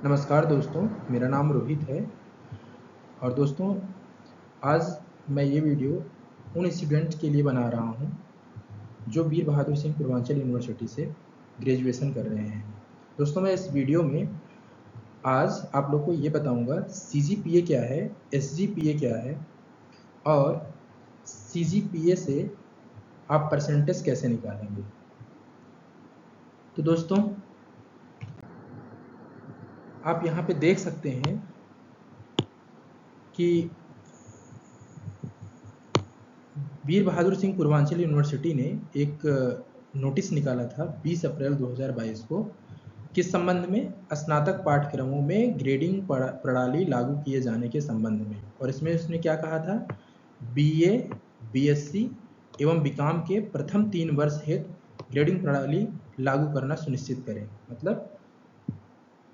नमस्कार दोस्तों, मेरा नाम रोहित है और दोस्तों आज मैं ये वीडियो उन स्टूडेंट के लिए बना रहा हूँ जो वीर बहादुर सिंह पूर्वांचल यूनिवर्सिटी से ग्रेजुएशन कर रहे हैं। दोस्तों मैं इस वीडियो में आज आप लोग को ये बताऊँगा CGPA क्या है, SGPA क्या है और CGPA से आप परसेंटेज कैसे निकालेंगे। तो दोस्तों आप यहाँ पे देख सकते हैं कि वीर बहादुर सिंह पूर्वांचल यूनिवर्सिटी ने एक नोटिस निकाला था 20 अप्रैल 2022 को किस संबंध में, स्नातक पाठ्यक्रमों में ग्रेडिंग प्रणाली लागू किए जाने के संबंध में। और इसमें उसने क्या कहा था, BA, BSc एवं बीकॉम के प्रथम 3 वर्ष हेतु ग्रेडिंग प्रणाली लागू करना सुनिश्चित करें। मतलब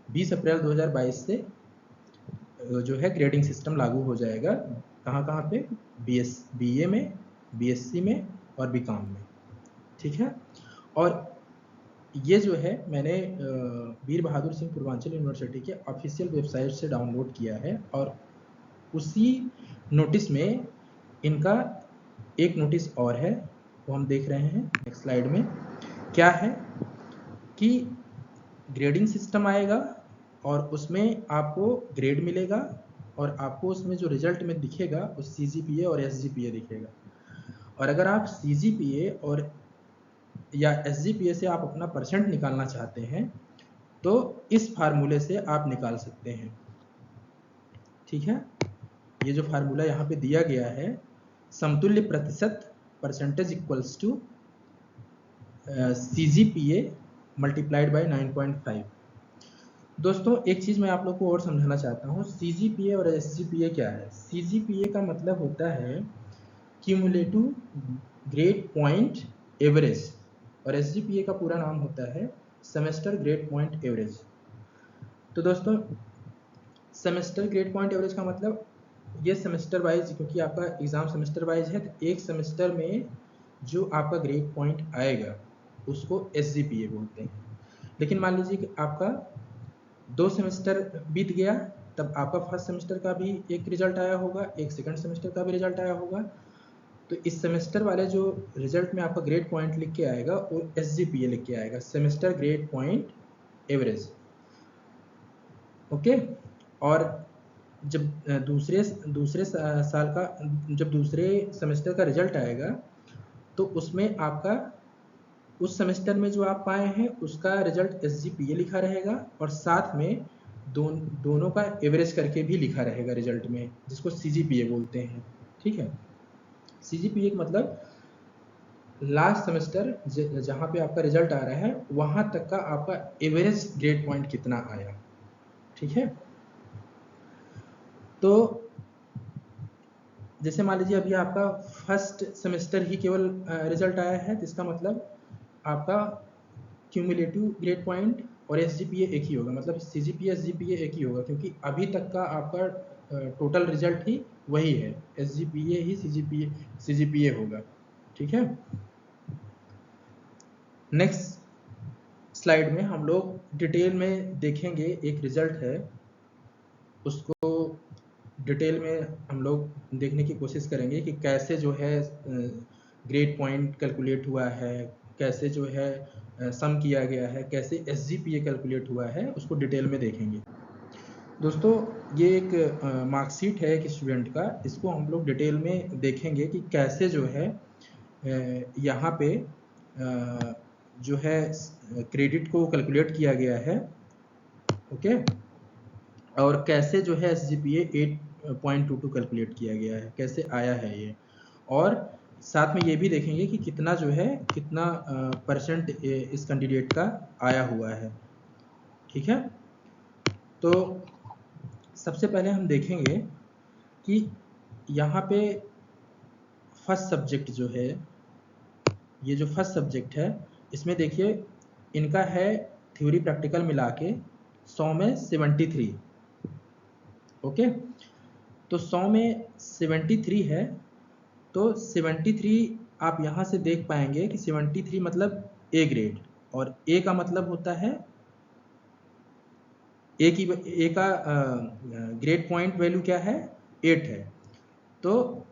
20 अप्रैल 2022 से जो है ग्रेडिंग सिस्टम लागू हो जाएगा। कहाँ पे, BA में, BSc में और बीकॉम में। ठीक है। और ये जो है मैंने वीर बहादुर सिंह पूर्वांचल यूनिवर्सिटी के ऑफिशियल वेबसाइट से डाउनलोड किया है और उसी नोटिस में इनका एक नोटिस और है, वो हम देख रहे हैं नेक्स्ट स्लाइड में। क्या है कि ग्रेडिंग सिस्टम आएगा और उसमें आपको ग्रेड मिलेगा और आपको उसमें जो रिजल्ट में दिखेगा उस CGPA और SGPA दिखेगा। और अगर आप CGPA और या SGPA से आप अपना परसेंट निकालना चाहते हैं तो इस फार्मूले से आप निकाल सकते हैं। ठीक है। ये जो फार्मूला यहाँ पे दिया गया है, समतुल्य प्रतिशत percentage equals to CGPA multiplied by 9.5। दोस्तों एक चीज़ मैं आप लोग को और समझाना चाहता हूँ, CGPA और SGPA क्या है। CGPA का मतलब होता है क्यूमुलेटिव ग्रेड पॉइंट एवरेज और SGPA का पूरा नाम होता है सेमेस्टर ग्रेड पॉइंट एवरेज। तो दोस्तों सेमेस्टर ग्रेड पॉइंट एवरेज का मतलब ये सेमेस्टर वाइज, क्योंकि आपका एग्ज़ाम सेमेस्टर वाइज है, तो एक सेमेस्टर में जो आपका ग्रेड पॉइंट आएगा उसको SGPA बोलते हैं। लेकिन मान लीजिए कि आपका 2 सेमेस्टर बीत गया, तब आपका फर्स्ट सेमेस्टर का भी एक रिजल्ट आया होगा, एक सेकंड सेमेस्टर का भी रिजल्ट आया होगा। तो इस सेमेस्टर वाले जो रिजल्ट में आपका ग्रेड पॉइंट लिख के आएगा वो SGPA लिख के आएगा, semester grade point average. Okay. और जब दूसरे साल का, जब दूसरे सेमेस्टर का रिजल्ट आएगा तो उसमें आपका उस सेमेस्टर में जो आप पाए हैं उसका रिजल्ट SGPA लिखा रहेगा और साथ में दोनों का एवरेज करके भी लिखा रहेगा रिजल्ट में, जिसको CGPA बोलते हैं। ठीक है। CGPA का मतलब लास्ट सेमेस्टर जहाँ पे आपका रिजल्ट आ रहा है वहाँ तक का आपका एवरेज ग्रेड पॉइंट कितना आया। ठीक है। तो जैसे मान लीजिए अभी आपका फर्स्ट सेमेस्टर ही केवल रिजल्ट आया है, तो इसका मतलब आपका क्यूमुलेटिव ग्रेड पॉइंट और SGPA एक ही होगा, मतलब CGPA SGPA एक ही होगा, क्योंकि अभी तक का आपका टोटल रिजल्ट ही वही है, SGPA ही CGPA होगा। ठीक है। नेक्स्ट स्लाइड में हम लोग डिटेल में देखेंगे, एक रिजल्ट है उसको डिटेल में हम लोग देखने की कोशिश करेंगे कि कैसे जो है ग्रेड पॉइंट कैलकुलेट हुआ है, कैसे जो है सम किया गया है, कैसे SGPA कैलकुलेट हुआ है, उसको डिटेल में देखेंगे। दोस्तों ये एक मार्कशीट है एक स्टूडेंट का, इसको हम लोग डिटेल में देखेंगे कि कैसे जो है यहाँ पे जो है क्रेडिट को कैलकुलेट किया गया है। ओके। और कैसे जो है SGPA 8.22 कैलकुलेट किया गया है, कैसे आया है ये, और साथ में ये भी देखेंगे कि कितना जो है कितना परसेंट इस कैंडिडेट का आया हुआ है। ठीक है। तो सबसे पहले हम देखेंगे कि यहाँ पे फर्स्ट सब्जेक्ट जो है, ये जो फर्स्ट सब्जेक्ट है इसमें देखिए इनका है थ्योरी प्रैक्टिकल मिला के 100 में 73। ओके। तो 100 में 73 है, तो 73 आप यहाँ से देख पाएंगे कि 73 मतलब A ग्रेड, और A का मतलब होता है ए का ग्रेड पॉइंट वैल्यू क्या है, 8 है। तो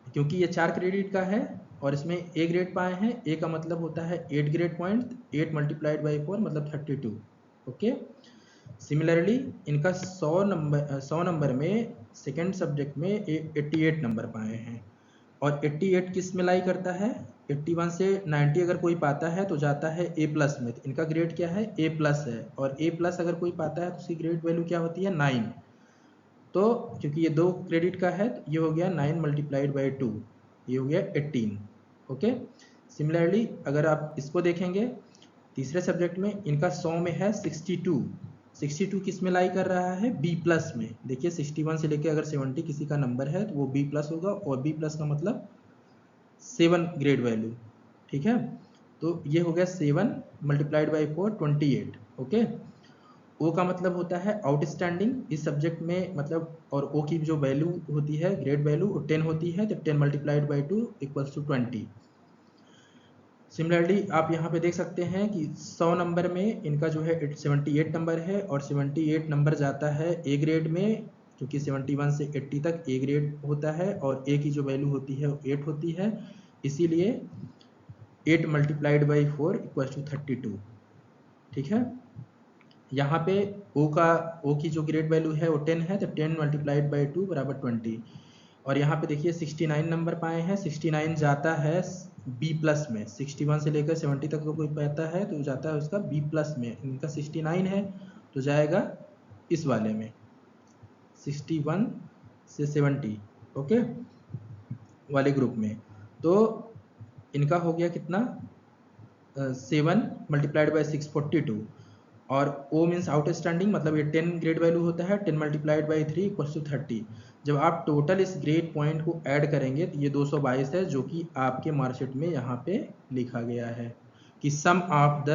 क्योंकि ये 4 क्रेडिट का है और इसमें ए ग्रेड पाए हैं, ए का मतलब होता है 8 ग्रेड पॉइंट, 8 मल्टीप्लाइड बाई 4 मतलब 32। ओके। सिमिलरली इनका 100 नंबर में सेकेंड सब्जेक्ट में 88 नंबर पाए हैं। और 88 किस में लाई करता है, 81 से 90 अगर कोई पाता है तो जाता है ए प्लस में। तो इनका ग्रेड क्या है, ए प्लस है। और ए प्लस अगर कोई पाता है तो उसकी ग्रेड वैल्यू क्या होती है, 9। तो क्योंकि ये 2 क्रेडिट का है तो ये हो गया 9 मल्टीप्लाइड बाई 2, ये हो गया 18। ओके। सिमिलरली अगर आप इसको देखेंगे तीसरे सब्जेक्ट में, इनका 100 में है 62। 62 किस में लाई कर रहा है, बी प्लस में। देखिए 61 से लेकर अगर 70 किसी का नंबर है तो वो बी प्लस होगा, और बी प्लस का मतलब 7 ग्रेड वैल्यू। ठीक है। तो ये हो गया 7 मल्टीप्लाइड बाई 4 28। ओके। ओ का मतलब होता है आउटस्टैंडिंग इस सब्जेक्ट में, मतलब और ओ की जो वैल्यू होती है ग्रेड वैल्यू वो 10 होती है, तो 10 multiplied by 2 equals to 20। Similarly आप यहाँ पे देख सकते हैं कि 100 नंबर में इनका जो है 78 नंबर है, और 78 नंबर जाता है ए ग्रेड में, क्योंकि 71 से 80 तक ए ग्रेड होता है और ए की जो वैल्यू होती है वो 8 होती है, इसीलिए 8 मल्टीप्लाइड बाई 4 इक्वल्स टू 32। ठीक है। यहाँ पे ओ की जो ग्रेड वैल्यू है वो 10 है, तो 10 मल्टीप्लाइड बाई 2 बराबर 20। और यहाँ पे देखिए 69 नंबर पाए हैं, 69 जाता है बी प्लस में। 61 से लेकर 70 तक कोई पाता है तो जाता है उसका बी प्लस में। इनका 69 है तो जाएगा इस वाले में 61 से 70, ओके, वाले ग्रुप में। तो इनका हो गया कितना, 7 मल्टीप्लाइड बाई 6 42। और O मीन्स आउटस्टैंडिंग, मतलब ये 10 ग्रेड वैल्यू होता है, 10 मल्टीप्लाइड बाई 3 इक्वल्स टू 30। जब आप टोटल इस ग्रेड पॉइंट को ऐड करेंगे तो ये 222 है, जो कि आपके मार्कशीट में यहाँ पे लिखा गया है कि sum of the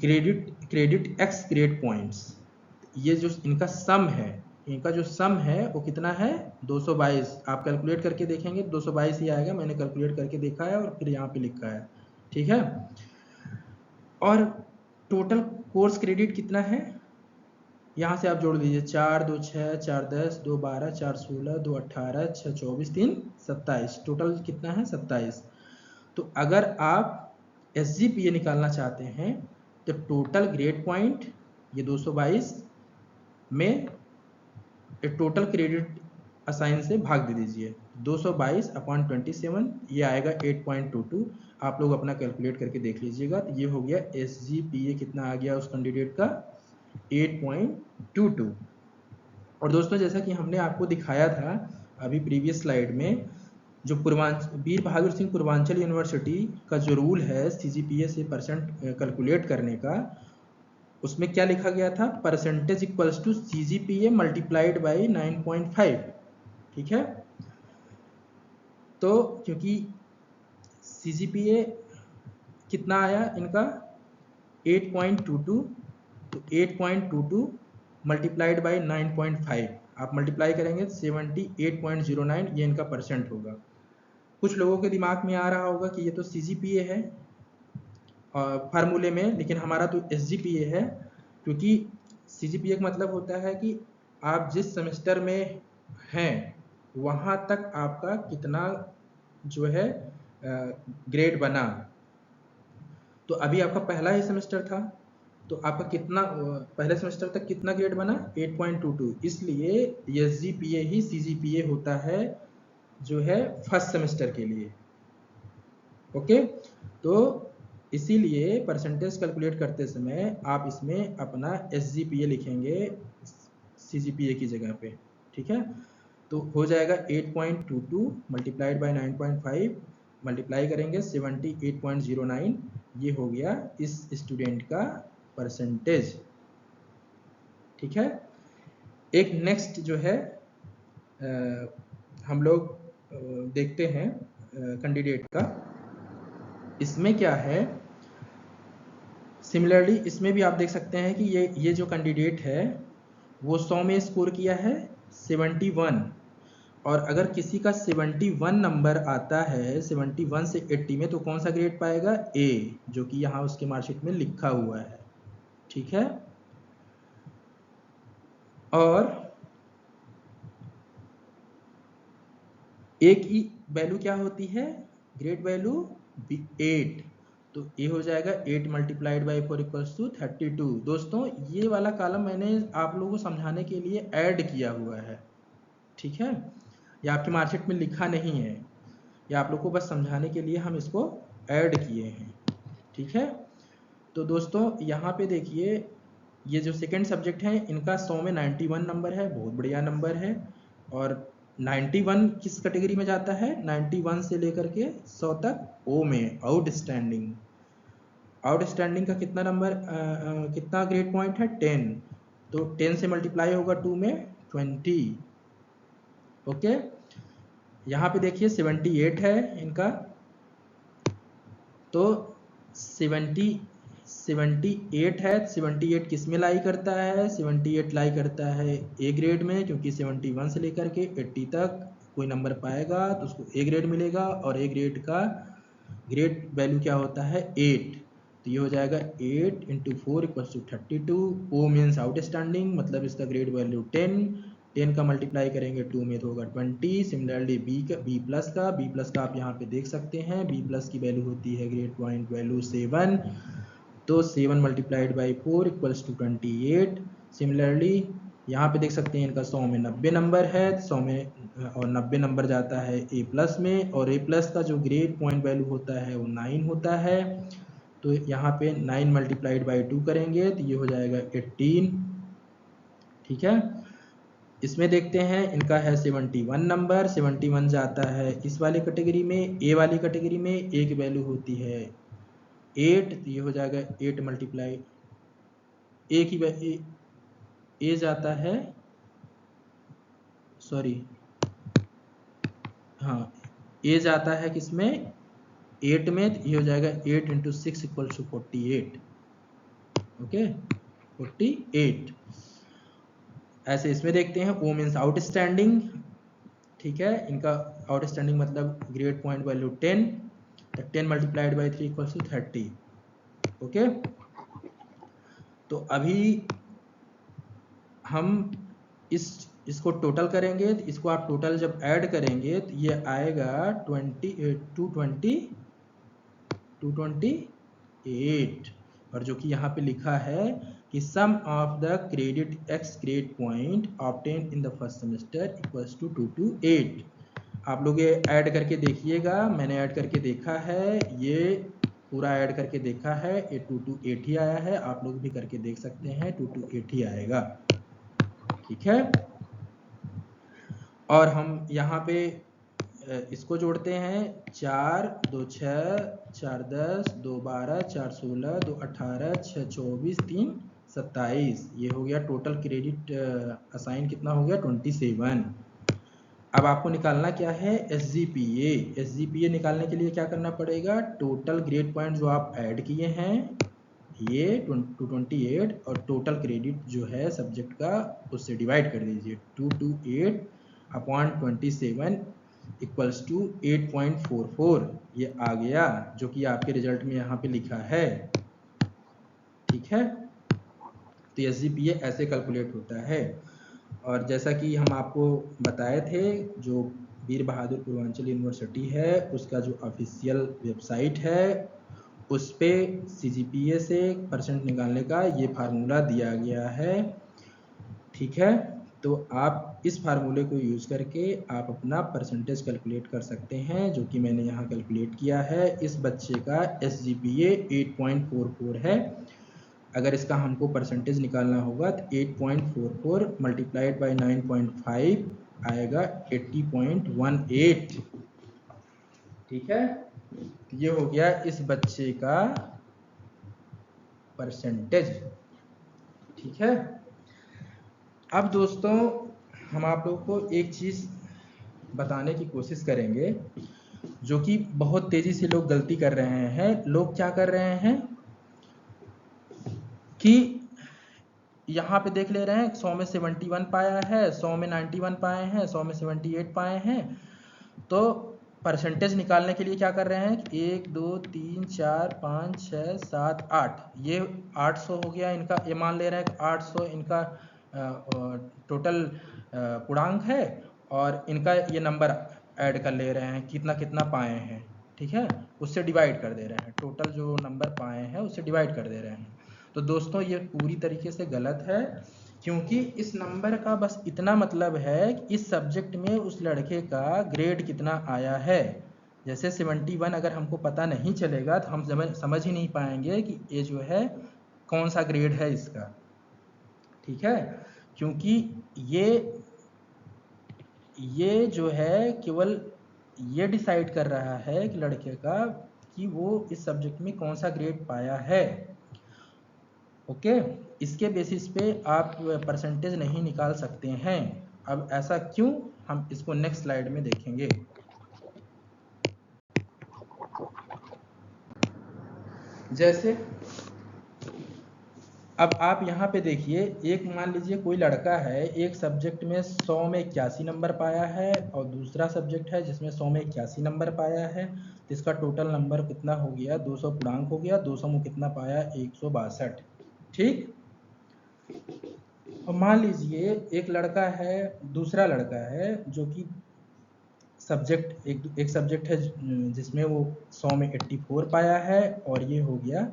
credit x grade points. ये जो इनका सम है, इनका जो सम है वो कितना है, 222। आप कैलकुलेट करके देखेंगे 222 ही आएगा, मैंने कैलकुलेट करके देखा है और फिर यहाँ पे लिखा है। ठीक है। और टोटल कोर्स क्रेडिट कितना है, यहाँ से आप जोड़ दीजिए, 4 2 6 4 10 2 12 4 16 2 18 6 24 3 27, टोटल कितना है 27। तो अगर आप SGPA निकालना चाहते हैं तो टोटल ग्रेड पॉइंट ये 222 में टोटल क्रेडिट असाइन से भाग दे दीजिए, 222 अपॉन 27, ये आएगा 8.22। आप लोग अपना कैलकुलेट करके देख लीजिएगा। तो ये हो गया SGPA कितना आ गया उस कैंडिडेट का, 8.22। और दोस्तों जैसा कि हमने आपको दिखाया था अभी प्रीवियस स्लाइड में, जो वीर बहादुर सिंह पूर्वांचल यूनिवर्सिटी का जो रूल है CGPA से परसेंट कैलकुलेट करने का, उसमें क्या लिखा गया था, percentage equals to CGPA multiplied by 9.5। ठीक है। तो क्योंकि CGPA कितना आया इनका 8.22, तो 8.22 मल्टीप्लाइड बाई 9.5 आप मल्टीप्लाई करेंगे 78.09, ये इनका परसेंट होगा। कुछ लोगों के दिमाग में आ रहा होगा कि ये तो CGPA है फार्मूले में, लेकिन हमारा तो SGPA है, क्योंकि CGPA का मतलब होता है कि आप जिस सेमेस्टर में हैं वहाँ तक आपका कितना जो है ग्रेड बना। तो अभी आपका पहला ही सेमेस्टर था, तो आपका कितना पहले सेमेस्टर तक कितना ग्रेड बना, 8.22, इसलिए SGPA ही CGPA होता है जो है फर्स्ट सेमेस्टर के लिए। ओके। तो इसीलिए परसेंटेज कैलकुलेट करते समय आप इसमें अपना SGPA लिखेंगे CGPA की जगह पे। ठीक है। तो हो जाएगा 8.22 मल्टीप्लाइड बाई 9.5, मल्टीप्लाई करेंगे 78.09, ये हो गया इस स्टूडेंट का परसेंटेज। ठीक है। एक नेक्स्ट जो है हम लोग देखते हैं कैंडिडेट का, इसमें क्या है, सिमिलरली इसमें भी आप देख सकते हैं कि ये जो कैंडिडेट है वो 100 में स्कोर किया है 71, और अगर किसी का 71 नंबर आता है 71 से 80 में, तो कौन सा ग्रेड पाएगा, A, जो कि यहाँ उसके मार्कशीट में लिखा हुआ है। ठीक है। और ए की वैल्यू क्या होती है, ग्रेड वैल्यू 8, तो ये हो जाएगा 8 मल्टीप्लाइड बाई 4 इक्वल्स टू 32। दोस्तों ये वाला कॉलम मैंने आप लोगों को समझाने के लिए ऐड किया हुआ है, ठीक है, ये आपकी मार्कशीट में लिखा नहीं है, या आप लोग को बस समझाने के लिए हम इसको ऐड किए हैं, ठीक है। तो दोस्तों यहाँ पे देखिए, ये जो सेकंड सब्जेक्ट है इनका 100 में 91 नंबर है, बहुत बढ़िया नंबर है। और 91 किस कैटेगरी में जाता है, 91 से लेकर के 100 तक ओ में, आउटस्टैंडिंग। आउटस्टैंडिंग का कितना नंबर कितना ग्रेड पॉइंट है, 10, तो 10 से मल्टीप्लाई होगा 2 में 20। ओके, यहाँ पे देखिए 78 है इनका, तो 78 है, 78 किस में लाई करता है, 78 लाई करता है ए ग्रेड में, क्योंकि 71 से लेकर के 80 तक कोई नंबर पाएगा तो उसको ए ग्रेड मिलेगा, और ए ग्रेड का ग्रेड वैल्यू क्या होता है 8, तो ये हो जाएगा 8 into 4 equals to 32। O means outstanding, मतलब इसका ग्रेड वैल्यू 10 का मल्टीप्लाई करेंगे 2 में तो होगा 20। सिमिलरली बी प्लस का आप यहाँ पे देख सकते हैं, बी प्लस की वैल्यू होती है ग्रेड पॉइंट वैल्यू 7, तो 7 multiplied by 4 equals to 28। Similarly यहाँ पे देख सकते हैं इनका 100 में 90 नंबर है, 100 में और 90 नंबर जाता है ए प्लस में, और ए प्लस का जो ग्रेड पॉइंट वैल्यू होता है वो 9 होता है, तो यहाँ पे 9 मल्टीप्लाइड बाई 2 करेंगे तो ये हो जाएगा 18, ठीक है। इसमें देखते हैं इनका है 71 नंबर, 71 जाता है इस वाली कैटेगरी में, ए वाली कैटेगरी में ए की वैल्यू होती है 8, तो ये हो जाएगा 8 मल्टीप्लाई ए की ए जाता है, सॉरी हाँ, ए जाता है किसमें 8 में, तो ये हो जाएगा 8 इंटू 6 इक्वल टू 48। ओके 48। ऐसे इसमें देखते हैं ओ मीन्स आउटस्टैंडिंग, ठीक है, इनका आउटस्टैंडिंग मतलब grade point value 10, 10 multiplied by 3 equal to 30। Okay, तो अभी हम इसको टोटल करेंगे, तो इसको आप टोटल जब ऐड करेंगे तो ये आएगा 228, और जो कि यहाँ पे लिखा है कि sum of the credit x grade point obtain in the first semester equals to 228। आप लोग ये ऐड करके देखिएगा, मैंने ऐड करके देखा है, ये पूरा ऐड करके देखा है, ये 228 ही आया है, आप लोग भी करके देख सकते हैं 228 ही आएगा, ठीक है। और हम यहाँ पे इसको जोड़ते हैं, 4 2 6 4 10 2 12 4 16 2 18 6 24 3 27, ये हो गया टोटल क्रेडिट असाइन कितना हो गया 27। अब आपको निकालना क्या है, एसजीपीए निकालने के लिए क्या करना पड़ेगा, टोटल ग्रेड पॉइंट जो आप ऐड किए हैं ये 228 और टोटल क्रेडिट जो है सब्जेक्ट का उससे डिवाइड कर दीजिए, 228 अपॉन 27 इक्वल्स टू 8.44, ये आ गया जो कि आपके रिजल्ट में यहाँ पे लिखा है, ठीक है। तो एसजीपीए ऐसे कैलकुलेट होता है, और जैसा कि हम आपको बताए थे, जो वीर बहादुर पूर्वांचल यूनिवर्सिटी है उसका जो ऑफिशियल वेबसाइट है उस पर सीजीपीए से परसेंट निकालने का ये फार्मूला दिया गया है, ठीक है। तो आप इस फार्मूले को यूज़ करके आप अपना परसेंटेज कैलकुलेट कर सकते हैं, जो कि मैंने यहाँ कैलकुलेट किया है। इस बच्चे का एसजीपीए 8.44 है, अगर इसका हमको परसेंटेज निकालना होगा तो 8.44 मल्टीप्लाइड बाई 9.5 आएगा 80.18, ठीक है। ये हो गया इस बच्चे का परसेंटेज, ठीक है। अब दोस्तों हम आप लोग को एक चीज़ बताने की कोशिश करेंगे, जो कि बहुत तेज़ी से लोग गलती कर रहे हैं। लोग क्या कर रहे हैं कि यहाँ पे देख ले रहे हैं 100 में 71 पाया है, 100 में 91 पाए हैं, 100 में 78 पाए हैं, तो परसेंटेज निकालने के लिए क्या कर रहे हैं, 1 2 3 4 5 6 7 8, ये 800 हो गया इनका, ये मान ले रहे हैं कि 800 इनका टोटल पूर्णांक है और इनका ये नंबर ऐड कर ले रहे हैं, कितना कितना पाए हैं, ठीक है, उससे डिवाइड कर दे रहे हैं, टोटल जो नंबर पाए हैं उससे डिवाइड कर दे रहे हैं। तो दोस्तों ये पूरी तरीके से गलत है, क्योंकि इस नंबर का बस इतना मतलब है कि इस सब्जेक्ट में उस लड़के का ग्रेड कितना आया है। जैसे 71 अगर हमको पता नहीं चलेगा तो हम समझ ही नहीं पाएंगे कि ये जो है कौन सा ग्रेड है इसका, ठीक है, क्योंकि ये जो है केवल ये डिसाइड कर रहा है कि लड़के का कि वो इस सब्जेक्ट में कौन सा ग्रेड पाया है। ओके, इसके बेसिस पे आप परसेंटेज नहीं निकाल सकते हैं। अब ऐसा क्यों, हम इसको नेक्स्ट स्लाइड में देखेंगे। जैसे अब आप यहाँ पे देखिए, एक मान लीजिए कोई लड़का है, एक सब्जेक्ट में 100 में 81 नंबर पाया है और दूसरा सब्जेक्ट है जिसमें 100 में 81 नंबर पाया है, तो इसका टोटल नंबर कितना हो गया, 200 पूर्णांक हो गया, 200 में कितना पाया, 162, ठीक। और मान लीजिए एक लड़का है, दूसरा लड़का है जो कि सब्जेक्ट एक सब्जेक्ट है जिसमें वो 100 में 84 पाया है और ये हो गया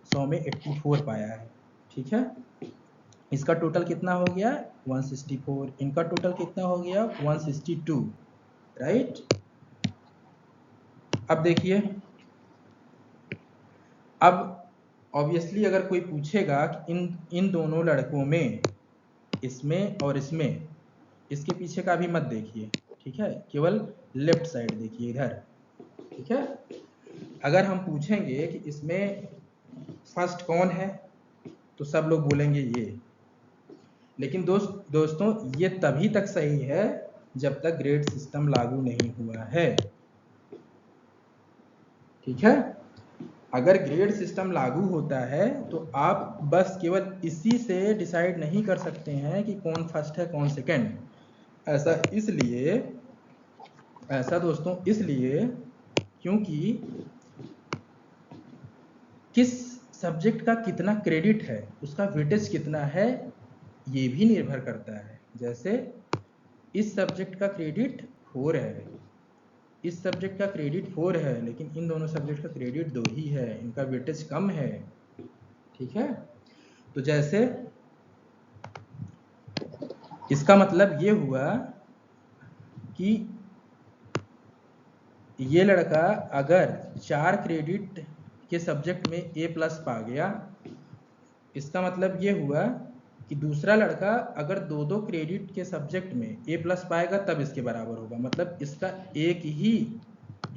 100 में 84 पाया है, ठीक है। इसका टोटल कितना हो गया 164, इनका टोटल कितना हो गया 162, राइट। अब देखिए, अब ऑब्वियसली अगर कोई पूछेगा कि इन दोनों लड़कों में, इसमें और इसमें, इसके पीछे का भी मत देखिए, ठीक है, केवल लेफ्ट साइड देखिए इधर, ठीक है। अगर हम पूछेंगे कि इसमें फर्स्ट कौन है तो सब लोग बोलेंगे ये, लेकिन दोस्तों ये तभी तक सही है जब तक ग्रेड सिस्टम लागू नहीं हुआ है, ठीक है। अगर ग्रेड सिस्टम लागू होता है तो आप बस केवल इसी से डिसाइड नहीं कर सकते हैं कि कौन फर्स्ट है कौन सेकंड। ऐसा दोस्तों इसलिए क्योंकि किस सब्जेक्ट का कितना क्रेडिट है, उसका वेटेज कितना है, ये भी निर्भर करता है। जैसे इस सब्जेक्ट का क्रेडिट 4 है, इस सब्जेक्ट का क्रेडिट 4 है, लेकिन इन दोनों सब्जेक्ट का क्रेडिट 2 ही है, इनका वेटेज कम है, ठीक है। तो जैसे इसका मतलब ये हुआ कि ये लड़का अगर 4 क्रेडिट के सब्जेक्ट में A+ पा गया, इसका मतलब ये हुआ कि दूसरा लड़का अगर 2-2 क्रेडिट के सब्जेक्ट में A+ पाएगा तब इसके बराबर होगा, मतलब इसका एक ही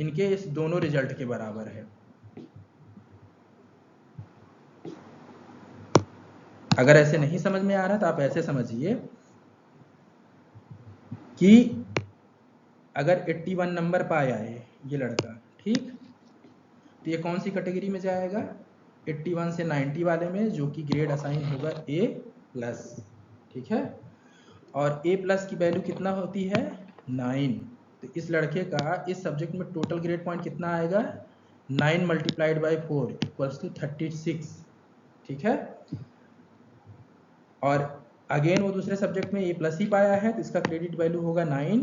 इनके इस दोनों रिजल्ट के बराबर है। अगर ऐसे नहीं समझ में आ रहा तो आप ऐसे समझिए कि अगर 81 नंबर पाया है ये लड़का, ठीक, तो ये कौन सी कैटेगरी में जाएगा, 81 से 90 वाले में, जो कि ग्रेड असाइन होगा A+, ठीक है। और A+ की वैल्यू कितना होती है 9, तो इस लड़के का इस सब्जेक्ट में टोटल ग्रेड पॉइंट कितना आएगा 9 मल्टीप्लाइड बाई 4 इक्वल्स टू 36, ठीक है। और अगेन वो दूसरे सब्जेक्ट में A+ ही पाया है तो इसका क्रेडिट वैल्यू होगा 9,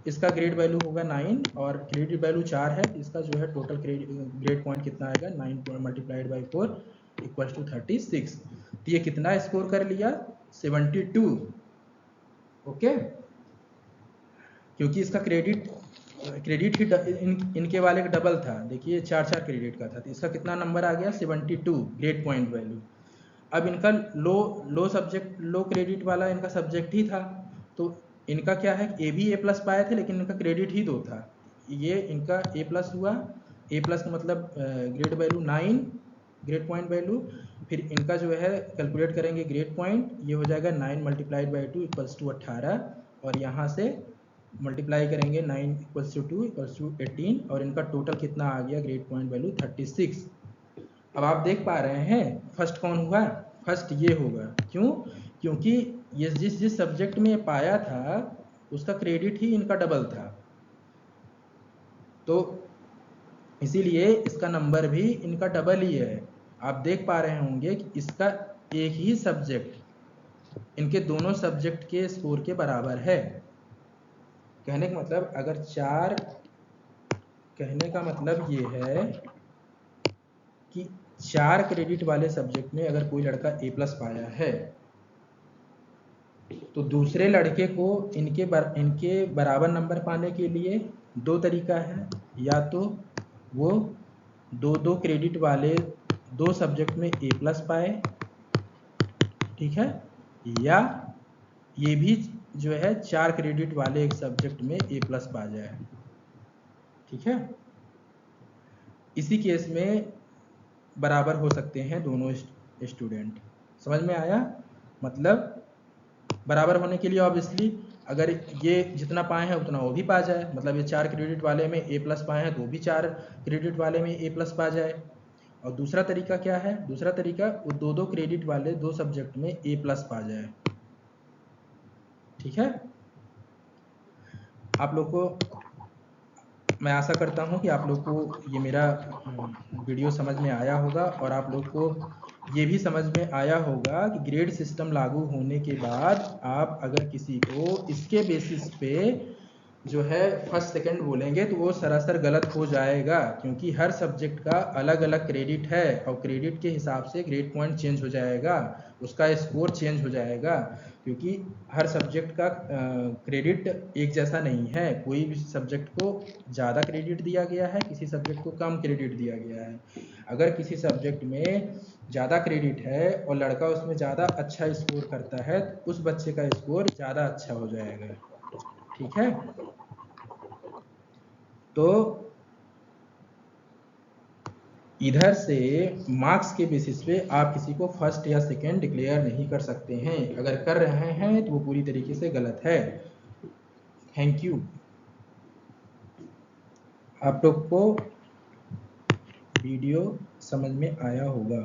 इसका ग्रेड वैल्यू होगा 9 और क्रेडिट वैल्यू 4 है, इसका जो है टोटल ग्रेड पॉइंट कितना आएगा 9 मल्टीप्लाइड बाई 4 इक्वल्स टू 36। तो ये कितना स्कोर कर लिया 72, ओके, क्योंकि इसका क्रेडिट ही इनके वाले का डबल था। देखिए 4-4 क्रेडिट का था, तो इसका कितना नंबर आ गया 72 ग्रेड पॉइंट वैल्यू। अब इनका लो क्रेडिट वाला इनका सब्जेक्ट ही था, तो इनका क्या है ए भी A+ पाए थे लेकिन इनका क्रेडिट ही 2 था, ये इनका A+ हुआ, A+ का मतलब grade value 9 grade point value, फिर इनका जो है कैलकुलेट करेंगे ग्रेड पॉइंट, ये हो जाएगा 9 मल्टीप्लाइड बाई 2 इक्वल्स टू 18, और यहाँ से मल्टीप्लाई करेंगे 9 इक्वल्स टू 2 इक्वल्स टू 18, और इनका टोटल कितना आ गया ग्रेड पॉइंट वैल्यू 36। अब आप देख पा रहे हैं फर्स्ट कौन हुआ, फर्स्ट ये होगा, क्यों, क्योंकि ये जिस सब्जेक्ट में पाया था उसका क्रेडिट ही इनका डबल था, तो इसीलिए इसका नंबर भी इनका डबल ही है। आप देख पा रहे होंगे कि इसका एक ही सब्जेक्ट इनके दोनों सब्जेक्ट के स्कोर के बराबर है। कहने का मतलब अगर कहने का मतलब ये है कि 4 क्रेडिट वाले सब्जेक्ट में अगर कोई लड़का A+ पाया है तो दूसरे लड़के को इनके बराबर नंबर पाने के लिए 2 तरीका है। या तो वो 2-2 क्रेडिट वाले 2 सब्जेक्ट में A+ पाए, ठीक है, या ये भी जो है 4 क्रेडिट वाले एक सब्जेक्ट में A+ पा जाए, ठीक है। इसी केस में बराबर हो सकते हैं दोनों स्टूडेंट। समझ में आया? मतलब बराबर होने के लिए ऑब्वियसली अगर ये जितना पाए हैं उतना वो भी पा जाए, मतलब ये 4 क्रेडिट वाले में A+ पाए हैं तो वो भी 4 क्रेडिट वाले में A+ पा जाए। और दूसरा तरीका क्या है? दूसरा तरीका वो 2-2 क्रेडिट वाले 2 सब्जेक्ट में A+ पा जाए, ठीक है। आप लोग को मैं आशा करता हूँ कि आप लोग को ये मेरा वीडियो समझ में आया होगा और आप लोग को ये भी समझ में आया होगा कि ग्रेड सिस्टम लागू होने के बाद आप अगर किसी को इसके बेसिस पे जो है फर्स्ट सेकंड बोलेंगे तो वो सरासर गलत हो जाएगा, क्योंकि हर सब्जेक्ट का अलग अलग क्रेडिट है और क्रेडिट के हिसाब से ग्रेड पॉइंट चेंज हो जाएगा, उसका स्कोर चेंज हो जाएगा, क्योंकि हर सब्जेक्ट का क्रेडिट एक जैसा नहीं है। कोई भी सब्जेक्ट को ज़्यादा क्रेडिट दिया गया है, किसी सब्जेक्ट को कम क्रेडिट दिया गया है। अगर किसी सब्जेक्ट में ज़्यादा क्रेडिट है और लड़का उसमें ज़्यादा अच्छा स्कोर करता है तो उस बच्चे का स्कोर ज़्यादा अच्छा हो जाएगा, ठीक है। तो इधर से मार्क्स के बेसिस पे आप किसी को फर्स्ट या सेकंड डिक्लेयर नहीं कर सकते हैं। अगर कर रहे हैं तो वो पूरी तरीके से गलत है। Thank you. आप लोग को वीडियो समझ में आया होगा।